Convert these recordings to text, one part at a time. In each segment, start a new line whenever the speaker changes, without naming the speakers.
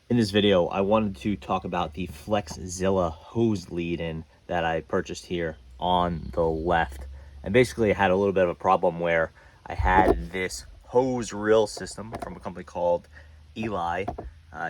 In this video, I wanted to talk about the Flexzilla hose lead-in that I purchased here on the left. And basically, I had a little bit of a problem where I had this hose reel system from a company called Eli,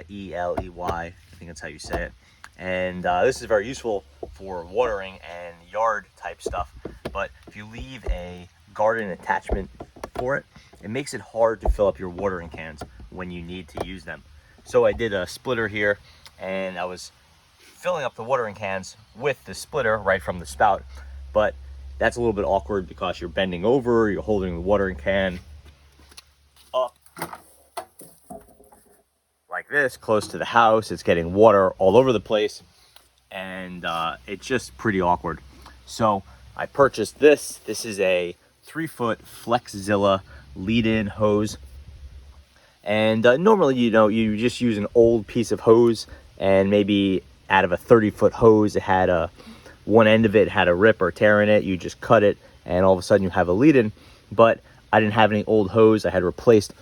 E-L-E-Y, I think that's how you say it. And this is very useful for watering and yard type stuff. But if you leave a garden attachment for it, it makes it hard to fill up your watering cans when you need to use them. So I did a splitter here, and I was filling up the watering cans with the splitter right from the spout, but that's a little bit awkward because you're bending over, you're holding the watering can up like this, close to the house. It's getting water all over the place, and it's just pretty awkward. So I purchased this. This is a 3-foot Flexzilla lead-in hose. And normally, you just use an old piece of hose, and maybe out of a 30-foot hose, it had one end of it had a rip or tear in it. You just cut it, and all of a sudden you have a lead-in. But I didn't have any old hose. I had replaced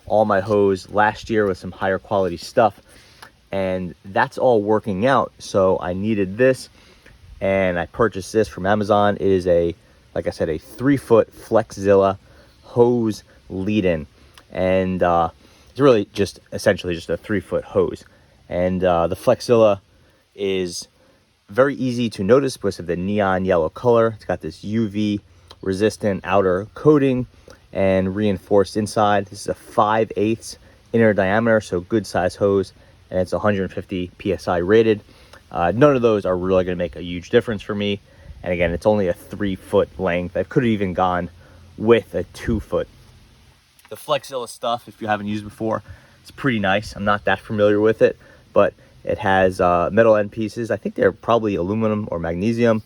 all my hose last year with some higher quality stuff, and that's all working out. So I needed this, and I purchased this from Amazon. It is like I said, a 3-foot Flexzilla hose lead-in, and it's really essentially just a 3-foot hose. And the Flexzilla is very easy to notice because of the neon yellow color. It's got this UV resistant outer coating and reinforced inside. This is a 5/8 inner diameter, so good size hose, and it's 150 psi rated. None of those are really going to make a huge difference for me. And again, it's only a 3-foot length. I could have even gone with a 2-foot. The Flexzilla stuff, if you haven't used it before, it's pretty nice. I'm not that familiar with it, but it has metal end pieces. I think they're probably aluminum or magnesium.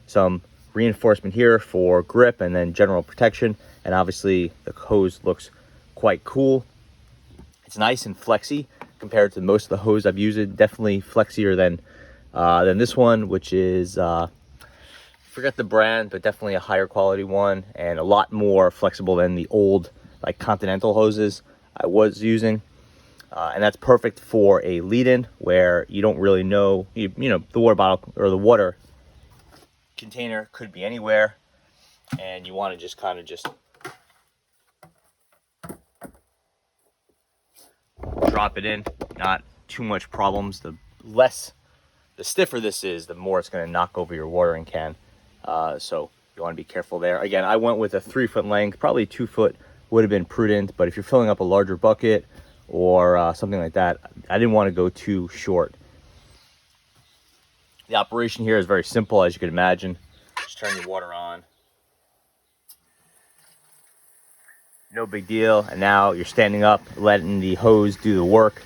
Some reinforcement here for grip and then general protection. And obviously the hose looks quite cool. It's nice and flexy compared to most of the hose I've used. It definitely flexier than this one, which is forget the brand, but definitely a higher quality one and a lot more flexible than the old like Continental hoses I was using. And that's perfect for a lead-in where you don't really know, the water bottle or the water container could be anywhere, and you want to just kind of drop it in. Not too much problems. The stiffer this is, the more it's going to knock over your watering can. So you want to be careful there. Again, I went with a 3-foot length. Probably 2-foot would have been prudent, but if you're filling up a larger bucket or something like that, I didn't want to go too short. The operation here is very simple, as you can imagine. Just turn your water on. No big deal. And now you're standing up, letting the hose do the work,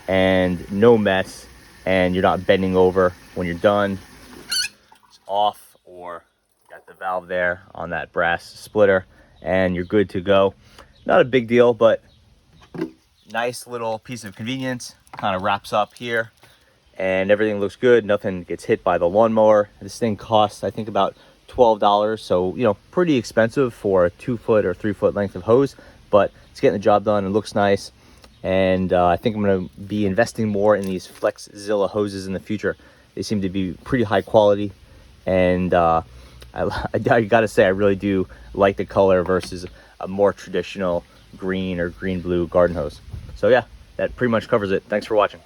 and no mess, and you're not bending over. When you're done, it's off, or got the valve there on that brass splitter, and you're good to go. Not a big deal, but nice little piece of convenience. Kind of wraps up here, and everything looks good. Nothing gets hit by the lawnmower. This thing costs, I think, about $12, so pretty expensive for a 2-foot or 3-foot length of hose, but it's getting the job done. It looks nice, and I think I'm going to be investing more in these Flexzilla hoses in the future. They seem to be pretty high quality, and I gotta say, I really do like the color versus a more traditional green or green blue garden hose. So yeah, that pretty much covers it. Thanks for watching.